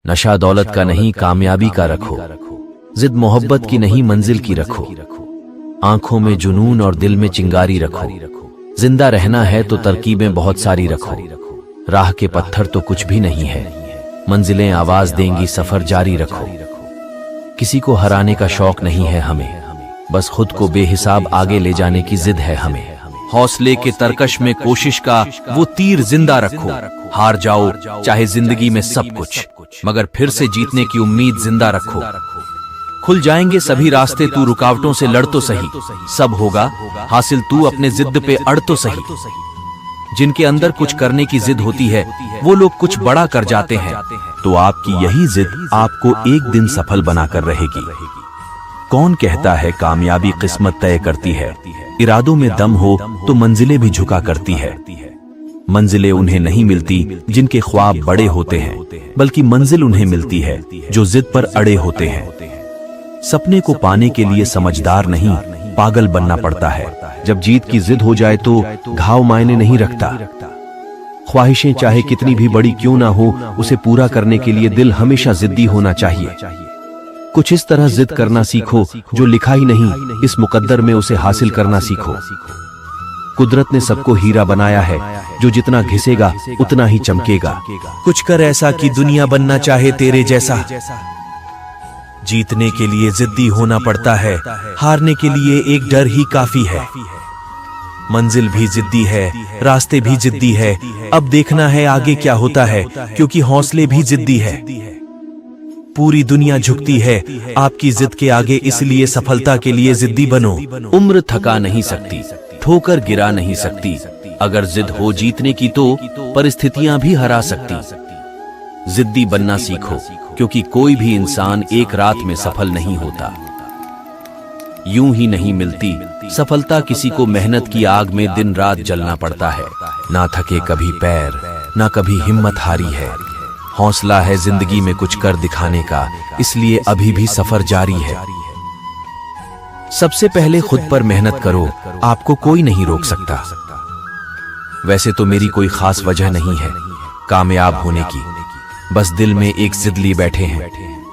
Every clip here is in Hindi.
नशा दौलत का नहीं कामयाबी का रखो, जिद मोहब्बत की नहीं मंजिल की रखो। आंखों में जुनून और दिल में चिंगारी रखो। जिंदा रहना है तो तरकीबें बहुत सारी रखो। राह के पत्थर तो कुछ भी नहीं है, मंजिलें आवाज देंगी सफर जारी रखो। किसी को हराने का शौक नहीं है हमें, बस खुद को बेहिसाब आगे ले जाने की जिद है हमें। हौसले के तरकश में कोशिश का वो तीर जिंदा रखो। हार जाओ चाहे जिंदगी में सब कुछ, मगर फिर से जीतने की उम्मीद जिंदा रखो। खुल जाएंगे सभी रास्ते, तू रुकावटों से लड़ तो सही। सब होगा हासिल, तू अपने जिद पे अड़ तो सही। जिनके अंदर कुछ करने की जिद होती है वो लोग कुछ बड़ा कर जाते हैं। तो आपकी यही जिद आपको एक दिन सफल बनाकर रहेगी। कौन कहता है कामयाबी किस्मत तय करती है? इरादों में दम हो तो मंजिलें भी झुका करती है। मंजिलें उन्हें नहीं मिलती जिनके ख्वाब बड़े होते हैं, बल्कि मंजिल उन्हें मिलती है जो जिद पर अड़े होते हैं। सपने को पाने के लिए समझदार नहीं पागल बनना पड़ता है। जब जीत की जिद हो जाए तो घाव मायने नहीं रखता। ख्वाहिशें चाहे कितनी भी बड़ी क्यों ना हो, उसे पूरा करने के लिए दिल हमेशा जिद्दी होना चाहिए। कुछ इस तरह जिद करना सीखो जो लिखा ही नहीं, इस मुकद्दर में उसे हासिल करना सीखो। कुदरत ने सबको हीरा बनाया है, जो जितना घिसेगा उतना ही चमकेगा। कुछ कर ऐसा कि दुनिया बनना चाहे तेरे जैसा। जीतने के लिए जिद्दी होना पड़ता है, हारने के लिए एक डर ही काफी है। मंजिल भी जिद्दी है, रास्ते भी जिद्दी है। अब देखना है आगे क्या होता है, क्योंकि हौसले भी जिद्दी है। पूरी दुनिया झुकती है आपकी जिद के आगे, इसलिए सफलता के लिए जिद्दी बनो। उम्र थका नहीं सकती, ठोकर गिरा नहीं सकती। अगर जिद हो जीतने की तो परिस्थितियां भी हरा सकती। जिद्दी बनना सीखो, क्योंकि कोई भी इंसान एक रात में सफल नहीं होता। यूं ही नहीं मिलती सफलता किसी को, मेहनत की आग में दिन रात जलना पड़ता है। ना थके कभी पैर, ना कभी हिम्मत हारी है। हौसला है जिंदगी में कुछ कर दिखाने का, इसलिए अभी भी सफर जारी है। सबसे पहले खुद पर मेहनत करो, आपको कोई नहीं रोक सकता। वैसे तो मेरी कोई खास वजह नहीं है कामयाब होने की, बस दिल में एक जिद ली बैठे हैं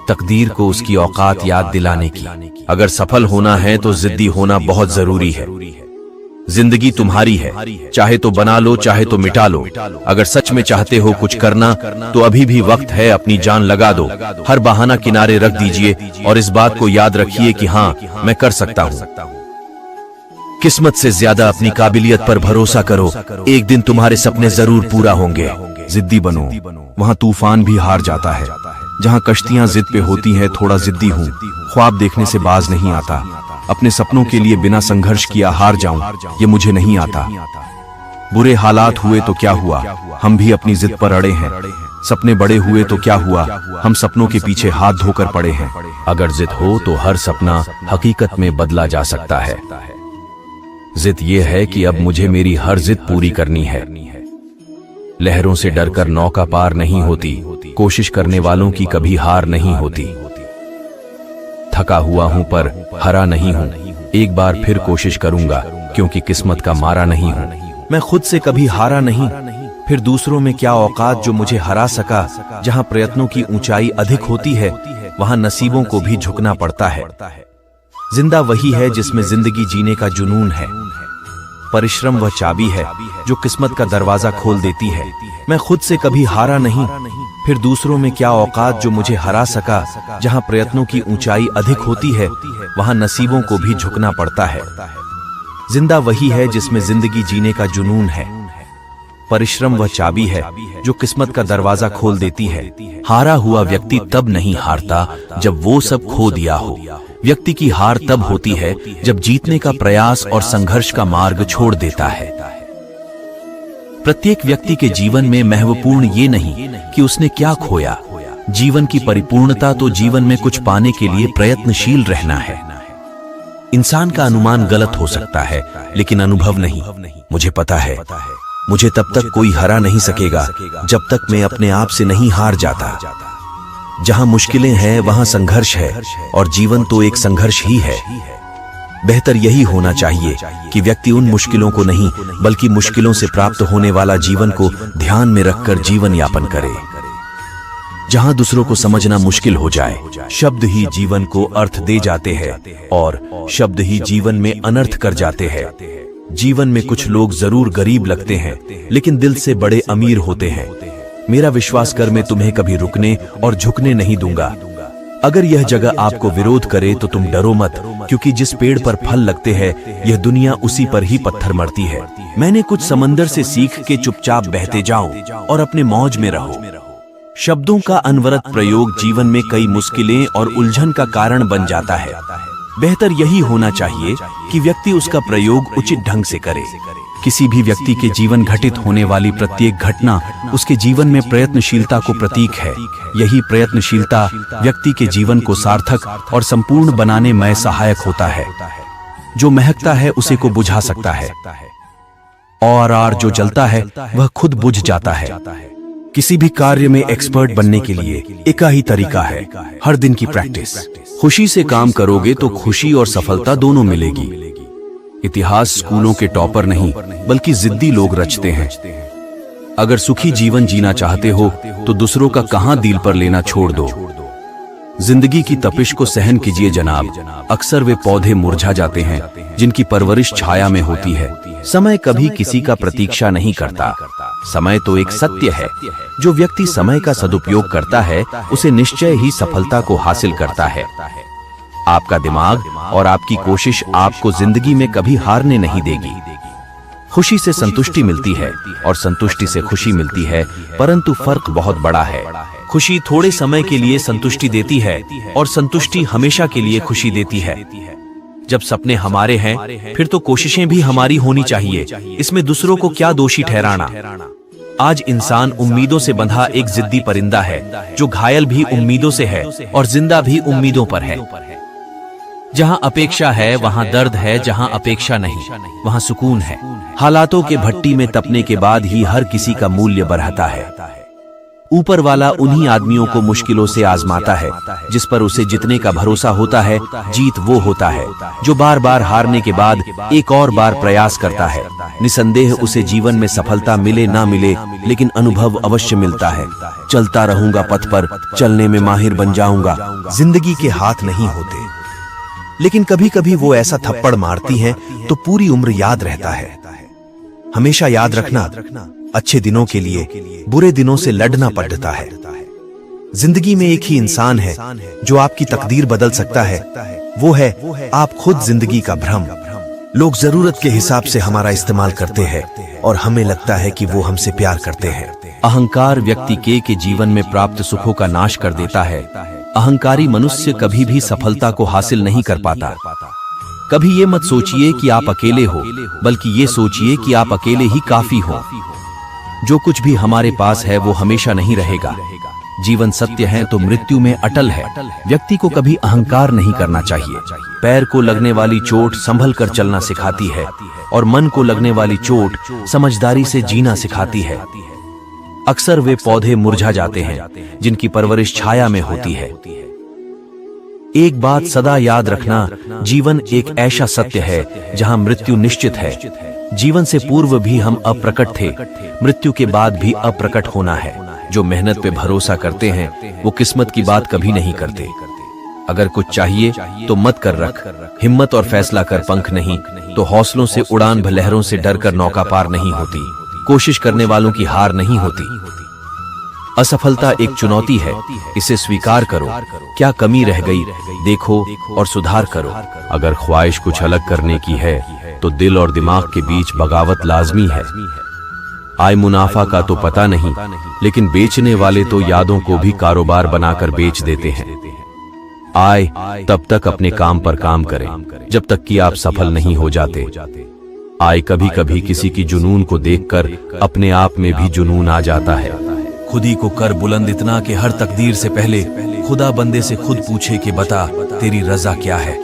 तकदीर को उसकी औकात याद दिलाने की। अगर सफल होना है तो जिद्दी होना बहुत जरूरी है। जिंदगी तुम्हारी है, चाहे तो बना लो चाहे तो मिटा लो। अगर सच में चाहते हो कुछ करना तो अभी भी वक्त है, अपनी जान लगा दो। हर बहाना किनारे रख दीजिए और इस बात को याद रखिए कि हाँ, मैं कर सकता हूँ। किस्मत से ज्यादा अपनी काबिलियत पर भरोसा करो, एक दिन तुम्हारे सपने जरूर पूरा होंगे। जिद्दी बनो, वहाँ तूफान भी हार जाता है। जहाँ कश्तियां जिद पे होती हैं, थोड़ा जिद्दी हूँ। ख्वाब देखने से बाज नहीं आता, अपने सपनों के लिए बिना संघर्ष किया हार जाऊं, ये मुझे नहीं आता। बुरे हालात हुए तो क्या हुआ, हम भी अपनी जिद पर अड़े हैं। सपने बड़े हुए तो क्या हुआ, हम सपनों के पीछे हाथ धोकर पड़े हैं। अगर जिद हो तो हर सपना हकीकत में बदला जा सकता है। जिद ये है कि अब मुझे मेरी हर जिद पूरी करनी है। लहरों से डरकर नौका पार नहीं होती, कोशिश करने वालों की कभी हार नहीं होती। थका हुआ हूं पर हरा नहीं हूं, एक बार फिर कोशिश करूंगा, क्योंकि किस्मत का मारा नहीं हूं। मैं खुद से कभी हारा नहीं, फिर दूसरों में क्या औकात जो मुझे हरा सका। जहां प्रयत्नों की ऊंचाई अधिक होती है, वहां नसीबों को भी झुकना पड़ता है। जिंदा वही है जिसमें जिंदगी जीने का जुनून है। परिश्रम वह चाबी है जो किस्मत का दरवाजा खोल देती है। मैं खुद से कभी हारा नहीं, फिर दूसरों में क्या औकात जो मुझे हरा सका। जहां प्रयत्नों की ऊंचाई अधिक होती है, वहां नसीबों को भी झुकना पड़ता है। जिंदा वही है जिसमें जिंदगी जीने का जुनून है। परिश्रम वह चाबी है जो किस्मत का दरवाजा खोल देती है। हारा हुआ व्यक्ति तब नहीं हारता जब वो सब खो दिया हो। व्यक्ति की हार तब होती है जब जीतने का प्रयास और संघर्ष का मार्ग छोड़ देता है। प्रत्येक व्यक्ति के जीवन में महत्वपूर्ण ये नहीं कि उसने क्या खोया। जीवन की परिपूर्णता तो जीवन में कुछ पाने के लिए प्रयत्नशील रहना है। इंसान का अनुमान गलत हो सकता है, लेकिन अनुभव नहीं। मुझे पता है मुझे तब तक कोई हरा नहीं सकेगा जब तक मैं अपने आप से नहीं हार जाता। जहां मुश्किलें हैं वहां संघर्ष है, और जीवन तो एक संघर्ष ही है। बेहतर यही होना चाहिए कि व्यक्ति उन मुश्किलों को नहीं, बल्कि मुश्किलों से प्राप्त होने वाला जीवन को ध्यान में रखकर जीवन यापन करे। जहां दूसरों को समझना मुश्किल हो जाए। शब्द ही जीवन को अर्थ दे जाते हैं और शब्द ही जीवन में अनर्थ कर जाते हैं। जीवन में कुछ लोग जरूर गरीब लगते हैं, लेकिन दिल से बड़े अमीर होते हैं। मेरा विश्वास कर मैं तुम्हें कभी रुकने और झुकने नहीं दूंगा। अगर यह जगह आपको विरोध करे तो तुम डरो मत, क्योंकि जिस पेड़ पर फल लगते हैं यह दुनिया उसी पर ही पत्थर मरती है। मैंने कुछ समंदर से सीख के चुपचाप बहते जाओ और अपने मौज में रहो। शब्दों का अनवरत प्रयोग जीवन में कई मुश्किलें और उलझन का कारण बन जाता है। बेहतर यही होना चाहिए कि व्यक्ति उसका प्रयोग उचित ढंग से करे। किसी भी व्यक्ति के जीवन घटित होने वाली प्रत्येक घटना उसके जीवन में प्रयत्नशीलता को प्रतीक है। यही प्रयत्नशीलता व्यक्ति के जीवन को सार्थक और संपूर्ण बनाने में सहायक होता है। जो महकता है उसे को बुझा सकता है और जो जलता है वह खुद बुझ जाता है। किसी भी कार्य में एक्सपर्ट बनने के लिए एक ही तरीका है, हर दिन की प्रैक्टिस। खुशी से काम करोगे तो खुशी और सफलता दोनों मिलेगी। इतिहास स्कूलों के टॉपर नहीं बल्कि जिद्दी लोग रचते हैं। अगर सुखी जीवन जीना चाहते हो तो दूसरों का कहां दिल पर लेना छोड़ दो। जिंदगी की तपिश को सहन कीजिए जनाब। अक्सर वे पौधे मुरझा जाते हैं जिनकी परवरिश छाया में होती है। समय कभी किसी का प्रतीक्षा नहीं करता। समय तो एक सत्य है। जो व्यक्ति समय का सदुपयोग करता है उसे निश्चय ही सफलता को हासिल करता है। आपका दिमाग और आपकी कोशिश आपको जिंदगी में कभी हारने नहीं देगी। खुशी से संतुष्टि मिलती है और संतुष्टि से खुशी मिलती है, परंतु फर्क बहुत बड़ा है। खुशी थोड़े समय के लिए संतुष्टि देती है और संतुष्टि हमेशा के लिए खुशी देती है। जब सपने हमारे हैं फिर तो कोशिशें भी हमारी होनी चाहिए। इसमें दूसरों को क्या दोषी ठहराना। आज इंसान उम्मीदों से बंधा एक जिद्दी परिंदा है, जो घायल भी उम्मीदों से है और जिंदा भी उम्मीदों पर है। जहां अपेक्षा है वहां दर्द है, जहां अपेक्षा नहीं वहां सुकून है। हालातों के भट्टी में तपने के बाद ही हर किसी का मूल्य बढ़ता है। ऊपर वाला उन्हीं आदमियों को मुश्किलों से आजमाता है जिस पर उसे जितने का भरोसा होता है। जीत वो होता है जो बार बार हारने के बाद एक और बार प्रयास करता है। निसंदेह उसे जीवन में सफलता मिले ना मिले, लेकिन अनुभव अवश्य मिलता है। चलता रहूंगा पथ पर, चलने में माहिर बन जाऊंगा। जिंदगी के हाथ नहीं होते, लेकिन कभी कभी वो ऐसा थप्पड़ मारती हैं तो पूरी उम्र याद रहता है। हमेशा याद रखना, अच्छे दिनों के लिए बुरे दिनों से लड़ना पड़ता है। जिंदगी में एक ही इंसान है जो आपकी तकदीर बदल सकता है, वो है आप खुद। जिंदगी का भ्रम। लोग जरूरत के हिसाब से हमारा इस्तेमाल करते हैं और हमें लगता है कि वो हमसे प्यार करते हैं। अहंकार व्यक्ति के जीवन में प्राप्त सुखों का नाश कर देता है। अहंकारी मनुष्य कभी भी सफलता को हासिल नहीं कर पाता। कभी ये मत सोचिए कि आप अकेले हो, बल्कि ये सोचिए कि आप अकेले ही काफी हो। जो कुछ भी हमारे पास है वो हमेशा नहीं रहेगा। जीवन सत्य है तो मृत्यु में अटल है। व्यक्ति को कभी अहंकार नहीं करना चाहिए। पैर को लगने वाली चोट संभल कर चलना सिखाती है और मन को लगने वाली चोट समझदारी से जीना सिखाती है। अक्सर वे पौधे मुरझा जाते हैं जिनकी परवरिश छाया में होती है। एक बात सदा याद रखना, जीवन एक ऐसा सत्य है जहां मृत्यु निश्चित है। जीवन से पूर्व भी हम अप्रकट थे, मृत्यु के बाद भी अप्रकट होना है। जो मेहनत पे भरोसा करते हैं वो किस्मत की बात कभी नहीं करते। अगर कुछ चाहिए तो मत कर रख, हिम्मत और फैसला कर पंख नहीं तो हौसलों से उड़ान लहरों से डर कर नौका पार नहीं होती। कोशिश करने वालों की हार नहीं होती। असफलता एक चुनौती है, इसे स्वीकार करो। क्या कमी रह गई देखो और सुधार करो। अगर ख्वाहिश कुछ अलग करने की है तो दिल और दिमाग के बीच बगावत लाजमी है। आय मुनाफा का तो पता नहीं, लेकिन बेचने वाले तो यादों को भी कारोबार बनाकर बेच देते हैं। आय तब तक अपने काम पर काम करें जब तक कि आप सफल नहीं हो जाते। आय कभी कभी किसी की जुनून को देखकर अपने आप में भी जुनून आ जाता है। खुदी को कर बुलंद इतना कि हर तकदीर से पहले खुदा बंदे से खुद पूछे कि बता तेरी रजा क्या है।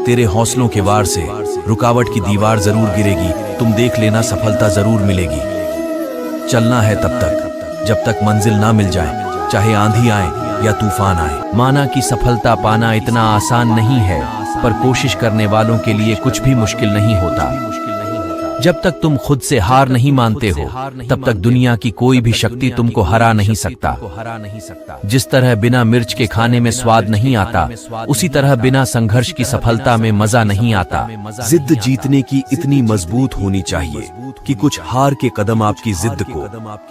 तेरे हौसलों के वार से रुकावट की दीवार जरूर गिरेगी, तुम देख लेना सफलता जरूर मिलेगी। चलना है तब तक जब तक मंजिल ना मिल जाए, चाहे आंधी आए या तूफान आए। माना कि सफलता पाना इतना आसान नहीं है, पर कोशिश करने वालों के लिए कुछ भी मुश्किल नहीं होता। जब तक तुम खुद से हार नहीं मानते हो तब तक दुनिया की कोई भी शक्ति तुमको हरा नहीं सकता। जिस तरह बिना मिर्च के खाने में स्वाद नहीं आता, उसी तरह बिना संघर्ष की सफलता में मजा नहीं आता। जिद जीतने की इतनी मजबूत होनी चाहिए कि कुछ हार के कदम आपकी जिद को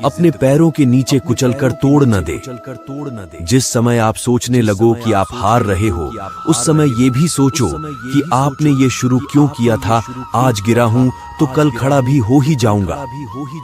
अपने पैरों के नीचे कुचलकर तोड़ न दे। जिस समय आप सोचने लगो कि आप हार रहे हो, उस समय ये भी सोचो कि आपने ये शुरू क्यों किया था। आज गिरा हूं तो कल खड़ा भी हो ही जाऊंगा।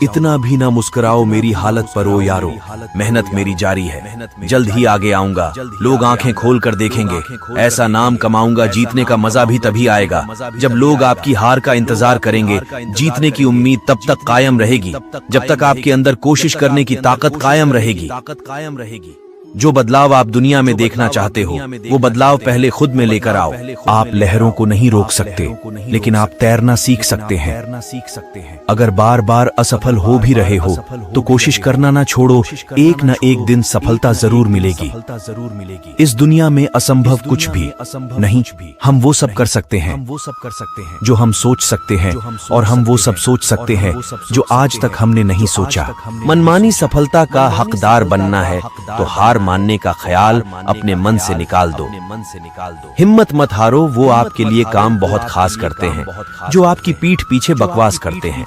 इतना भी ना मुस्कुराओ मेरी हालत पर ओ यारो। मेहनत मेरी जारी है, जल्द ही आगे आऊंगा। लोग आंखें खोल कर देखेंगे, ऐसा नाम कमाऊंगा। जीतने का मजा भी तभी आएगा जब लोग आपकी हार का इंतजार करेंगे। जीतने की उम्मीद तब तक कायम रहेगी जब तक आपके अंदर कोशिश करने की ताकत कायम रहेगी। जो बदलाव आप दुनिया में देखना चाहते हो, वो बदलाव पहले खुद में लेकर आओ। आप लहरों को नहीं रोक सकते, लेकिन आप तैरना सीख सकते हैं। अगर बार बार असफल हो भी रहे हो तो कोशिश करना ना छोड़ो। एक न एक दिन सफलता जरूर मिलेगी। इस दुनिया में असंभव कुछ भी नहीं। हम वो सब कर सकते हैं जो हम सोच सकते हैं, और हम वो सब सोच सकते हैं जो आज तक हमने नहीं सोचा। मनमानी सफलता का हकदार बनना है तो हार मानने का ख्याल अपने मन से निकाल दो। हिम्मत मत हारो, वो आपके लिए काम बहुत खास करते हैं जो आपकी पीठ पीछे बकवास करते हैं।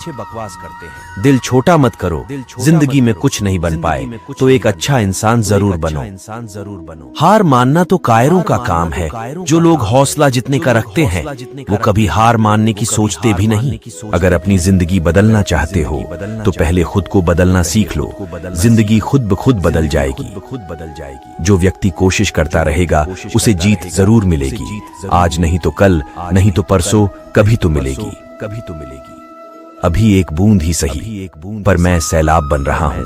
दिल छोटा मत करो। जिंदगी में कुछ नहीं बन पाए तो एक अच्छा इंसान जरूर बनो। हार मानना तो कायरों का काम है। जो लोग हौसला जितने का रखते हैं वो कभी हार मानने की सोचते भी नहीं। अगर अपनी जिंदगी बदलना चाहते हो तो पहले खुद को बदलना सीख लो। जिंदगी खुद ब खुद बदल जाएगी। जो व्यक्ति कोशिश करता रहेगा उसे जीत जरूर मिलेगी। आज नहीं तो कल, नहीं तो परसों, कभी तो मिलेगी। अभी एक बूंद ही सही, पर मैं सैलाब बन रहा हूँ।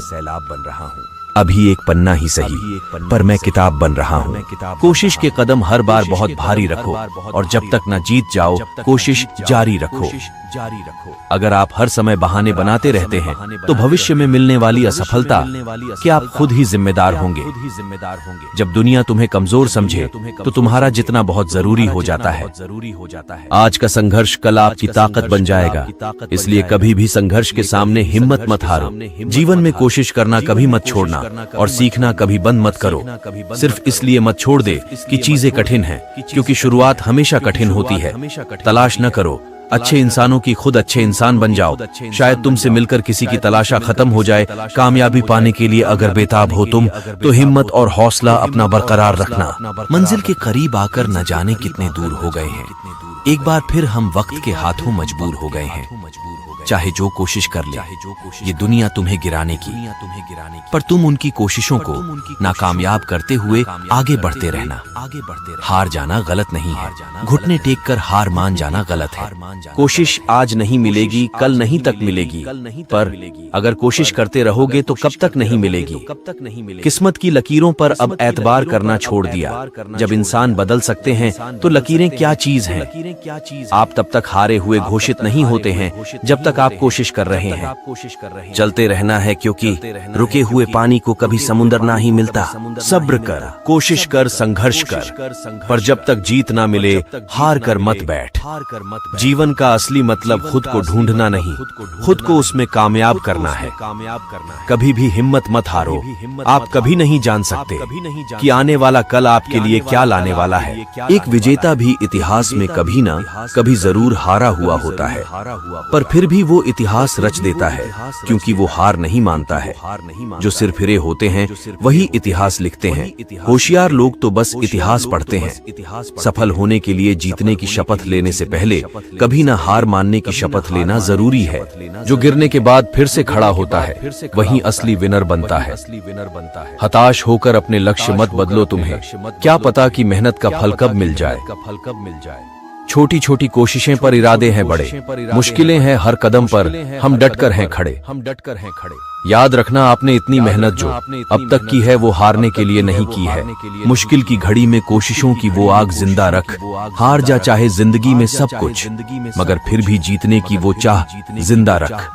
अभी एक पन्ना ही सही, पर मैं किताब बन रहा हूँ। कोशिश के कदम हर बार बहुत भारी रखो, और जब तक न जीत जाओ कोशिश जारी रखो। अगर आप हर समय बहाने बनाते रहते हैं तो भविष्य में मिलने वाली असफलता कि आप खुद ही जिम्मेदार होंगे। जब दुनिया तुम्हें कमजोर समझे तो तुम्हारा जितना बहुत जरूरी हो जाता है। आज का संघर्ष कल आपकी ताकत बन जाएगा। इसलिए कभी भी संघर्ष के सामने हिम्मत मत हारो। जीवन में कोशिश करना कभी मत छोड़ना, और सीखना कभी बंद मत करो। सिर्फ इसलिए मत छोड़ दे कि चीजें कठिन हैं, क्योंकि शुरुआत हमेशा कठिन होती है। तलाश न करो अच्छे इंसानों की, खुद अच्छे इंसान बन जाओ। शायद तुमसे मिलकर किसी की तलाशा खत्म हो जाए। कामयाबी पाने के लिए अगर बेताब हो तुम, तो हिम्मत और हौसला अपना बरकरार रखना। मंजिल के करीब आकर न जाने कितने दूर हो गए हैं। एक बार फिर हम वक्त के हाथों मजबूर हो गए हैं। चाहे जो कोशिश कर ले, ये दुनिया तुम्हें गिराने की, पर तुम उनकी कोशिशों को नाकामयाब करते हुए आगे बढ़ते रहना। हार जाना गलत नहीं है, घुटने टेक कर हार मान जाना गलत है। कोशिश आज नहीं मिलेगी, कल नहीं तक मिलेगी, पर अगर कोशिश करते रहोगे तो कब तक नहीं मिलेगी। किस्मत की लकीरों पर अब एतबार करना छोड़ दिया। जब इंसान बदल सकते हैं तो लकीरें क्या चीज हैं। आप तब तक हारे हुए घोषित नहीं होते हैं जब तक आप कोशिश कर रहे हैं। चलते रहना है, क्योंकि रुके हुए पानी को कभी समुंदर ना ही मिलता। सब्र कर, कोशिश कर, संघर्ष कर, पर जब तक जीत ना मिले हार कर मत बैठ। जीवन का असली मतलब खुद को ढूंढना नहीं, खुद को उसमें कामयाब करना है। कभी भी हिम्मत मत हारो। आप कभी नहीं जान सकते कि आने वाला कल आपके लिए क्या लाने वाला है। एक विजेता भी इतिहास में कभी ना कभी जरूर हारा हुआ होता है, पर फिर भी वो इतिहास रच देता है, क्योंकि वो हार नहीं मानता है। जो सिरफिरे होते हैं वही इतिहास लिखते हैं। होशियार लोग तो बस इतिहास पढ़ते हैं। सफल होने के लिए जीतने की शपथ लेने से पहले कभी ना हार मानने की शपथ लेना जरूरी है। जो गिरने के बाद फिर से खड़ा होता है वही असली विनर बनता है। हताश होकर अपने लक्ष्य मत बदलो। तुम्हें क्या पता कि मेहनत का फल कब मिल जाए। छोटी छोटी कोशिशें पर इरादे हैं बड़े, मुश्किलें हैं हर कदम पर, हम डटकर हैं खड़े। याद रखना, आपने इतनी मेहनत जो अब तक की है वो हारने के लिए नहीं की है। मुश्किल की घड़ी में कोशिशों की वो आग जिंदा रख। हार जा चाहे जिंदगी में सब कुछ, मगर फिर भी जीतने की वो चाह जिंदा रख।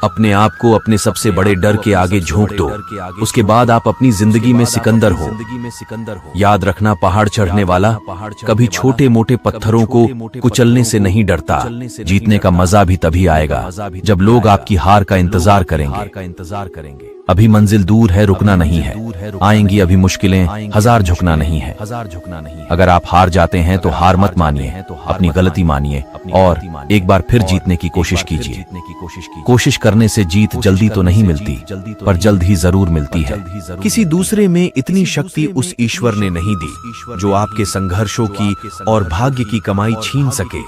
अपने आप को अपने सबसे बड़े डर के आगे झोंक दो। उसके बाद आप अपनी जिंदगी में सिकंदर हो। याद रखना, पहाड़ चढ़ने वाला कभी छोटे मोटे पत्थरों को कुचलने से नहीं डरता। जीतने का मजा भी तभी आएगा जब लोग आपकी हार का इंतजार करेंगे। अभी मंजिल दूर है, रुकना नहीं है। आएंगी अभी मुश्किलें, हजार झुकना नहीं है। अगर आप हार जाते हैं तो हार मत मानिए, अपनी गलती मानिए और एक बार फिर जीतने की कोशिश कीजिए। कोशिश करने से जीत जल्दी तो नहीं मिलती, पर जल्द ही जरूर मिलती है। किसी दूसरे में इतनी शक्ति उस ईश्वर ने नहीं दी जो आपके संघर्षों की और भाग्य की कमाई छीन सके।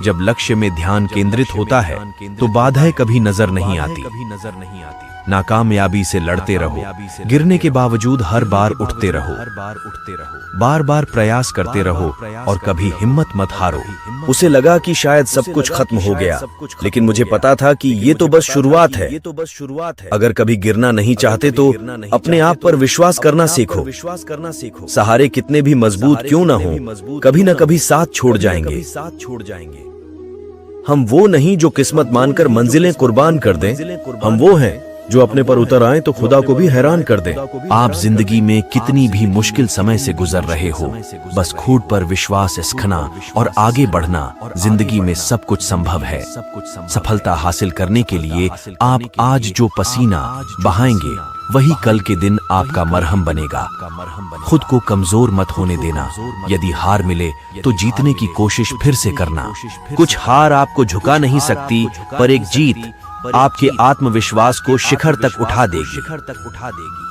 जब लक्ष्य में ध्यान केंद्रित होता है तो बाधाएं कभी नजर नहीं आती। नाकामयाबी से लड़ते रहो, गिरने के बावजूद हर बार उठते रहो, बार बार प्रयास करते रहो और कभी हिम्मत मत हारो। उसे लगा कि शायद सब कुछ खत्म हो गया, लेकिन मुझे पता था कि ये तो बस शुरुआत है। अगर कभी गिरना नहीं चाहते तो अपने आप पर विश्वास करना सीखो। सहारे कितने भी मजबूत क्यों ना हो, कभी न कभी साथ छोड़ जाएंगे। हम वो नहीं जो किस्मत मानकर मंजिलें कुर्बान कर दें, हम वो हैं जो अपने पर उतर आए तो खुदा को भी हैरान कर दें। आप जिंदगी में कितनी भी मुश्किल समय से गुजर रहे हो, बस खुद पर विश्वास रखना और आगे बढ़ना। जिंदगी में सब कुछ संभव है। सफलता हासिल करने के लिए आप आज जो पसीना बहाएंगे वही कल के दिन आपका मरहम बनेगा। खुद को कमजोर मत होने देना। यदि हार मिले तो जीतने की कोशिश फिर से करना। कुछ हार आपको झुका नहीं सकती, पर एक जीत आपके आत्मविश्वास को शिखर तक उठा देगी।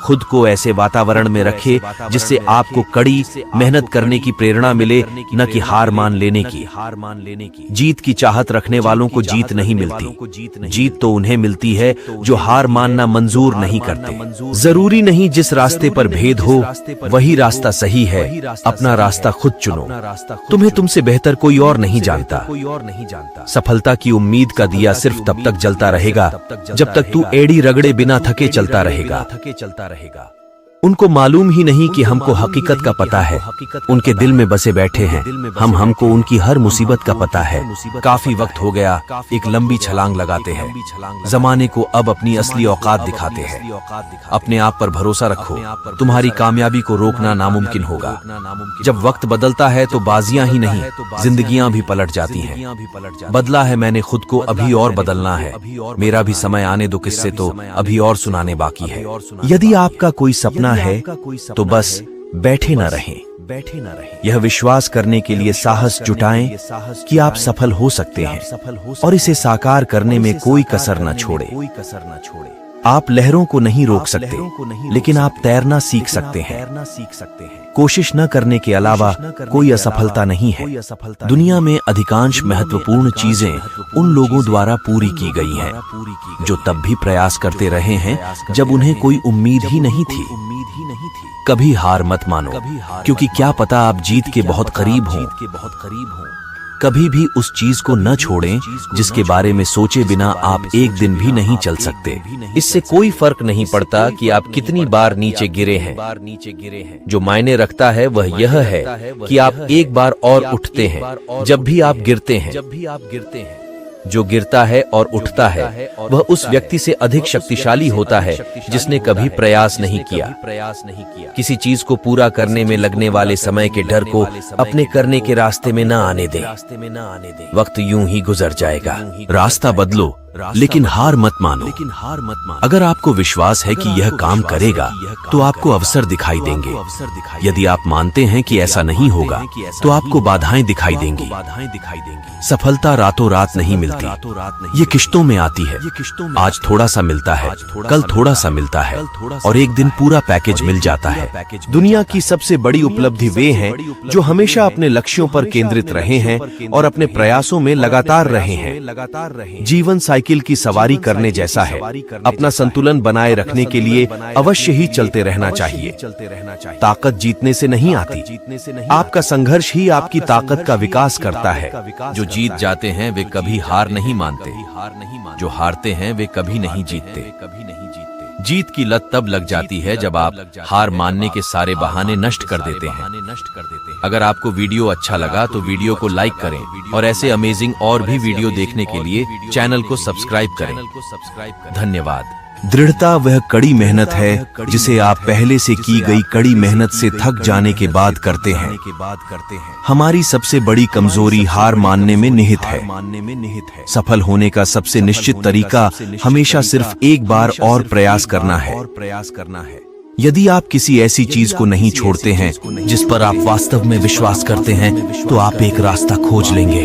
खुद को ऐसे वातावरण में रखे जिससे आपको कड़ी मेहनत करने की प्रेरणा मिले, न कि हार मान लेने की। जीत की चाहत रखने वालों को जीत नहीं मिलती। जीत तो उन्हें मिलती है जो हार मानना मंजूर नहीं करते। जरूरी नहीं जिस रास्ते पर भेद हो वही रास्ता सही है। अपना रास्ता खुद चुनो। तुम्हें तुमसे बेहतर कोई और नहीं जानता। सफलता की उम्मीद का दिया सिर्फ तब तक जलता रहेगा जब तक तू एड़ी रगड़े बिना थके चलता रहेगा। उनको मालूम ही नहीं कि हमको हकीकत का पता है। उनके दिल में बसे बैठे हैं हमको उनकी हर मुसीबत का पता है। काफी वक्त हो गया, एक लंबी छलांग लगाते हैं। जमाने को अब अपनी असली औकात दिखाते हैं। अपने आप पर भरोसा रखो, तुम्हारी कामयाबी को रोकना नामुमकिन होगा। जब वक्त बदलता है तो बाजियां ही नहीं, जिंदगियां भी पलट जाती हैं। बदला है मैंने खुद को, अभी और बदलना है। मेरा भी समय आने दो, किस्से तो अभी और सुनाने बाकी है। यदि आपका कोई सपना है तो बस बैठे न रहें। यह विश्वास करने के लिए साहस जुटाएं कि आप सफल हो सकते हैं और इसे साकार करने में कोई कसर न छोड़े। आप लहरों को नहीं रोक सकते, लेकिन आप तैरना सीख सकते हैं। कोशिश न करने के अलावा कोई असफलता नहीं है। दुनिया में अधिकांश महत्वपूर्ण चीजें उन लोगों द्वारा पूरी की गई हैं जो तब भी प्रयास करते रहे हैं जब उन्हें कोई उम्मीद ही नहीं थी। कभी हार मत मानो, क्योंकि क्या पता आप जीत के बहुत करीब हों। कभी भी उस चीज को न छोड़ें जिसके बारे में सोचे बिना आप एक दिन भी नहीं चल सकते। इससे कोई फर्क नहीं पड़ता कि आप कितनी बार नीचे गिरे हैं। जो मायने रखता है वह यह है कि आप एक बार और उठते हैं। जब भी आप गिरते हैं, जो गिरता है और उठता है वह उस व्यक्ति से अधिक शक्तिशाली होता है जिसने कभी प्रयास नहीं किया। किसी चीज को पूरा करने में लगने वाले समय के डर को अपने करने के रास्ते में न आने दें। वक्त यूं ही गुजर जाएगा। रास्ता बदलो, लेकिन हार मत मानो। अगर आपको विश्वास है कि यह काम करेगा तो आपको अवसर दिखाई देंगे। यदि आप मानते हैं कि ऐसा नहीं होगा तो आपको बाधाएं दिखाई देंगी। सफलता रातों रात नहीं मिलती, ये किश्तों में आती है। आज थोड़ा सा मिलता है, कल थोड़ा सा मिलता है और एक दिन पूरा पैकेज मिल जाता है। दुनिया की सबसे बड़ी उपलब्धि वे हैं जो हमेशा अपने लक्ष्यों पर केंद्रित रहे हैं और अपने प्रयासों में लगातार रहे हैं। जीवन साइकिल की सवारी करने जैसा है। अपना संतुलन बनाए रखने के लिए अवश्य ही चलते रहना चाहिए। ताकत जीतने से नहीं आती, आपका संघर्ष ही आपकी ताकत का विकास करता है। जो जीत जाते हैं वे कभी हार नहीं मानते, जो हारते हैं वे कभी नहीं जीतते। जीत की लत तब लग जाती है जब आप हार मानने के सारे बहाने नष्ट कर देते हैं। अगर आपको वीडियो अच्छा लगा तो वीडियो को लाइक करें और ऐसे अमेजिंग और भी वीडियो देखने के लिए चैनल को सब्सक्राइब करें। धन्यवाद। दृढ़ता वह कड़ी मेहनत है जिसे आप पहले से की गई कड़ी मेहनत से थक जाने के बाद करते हैं। हमारी सबसे बड़ी कमजोरी हार मानने में निहित है। सफल होने का सबसे निश्चित तरीका हमेशा सिर्फ एक बार और प्रयास करना है। यदि आप किसी ऐसी चीज को नहीं छोड़ते हैं जिस पर आप वास्तव में विश्वास करते हैं, तो आप एक रास्ता खोज लेंगे।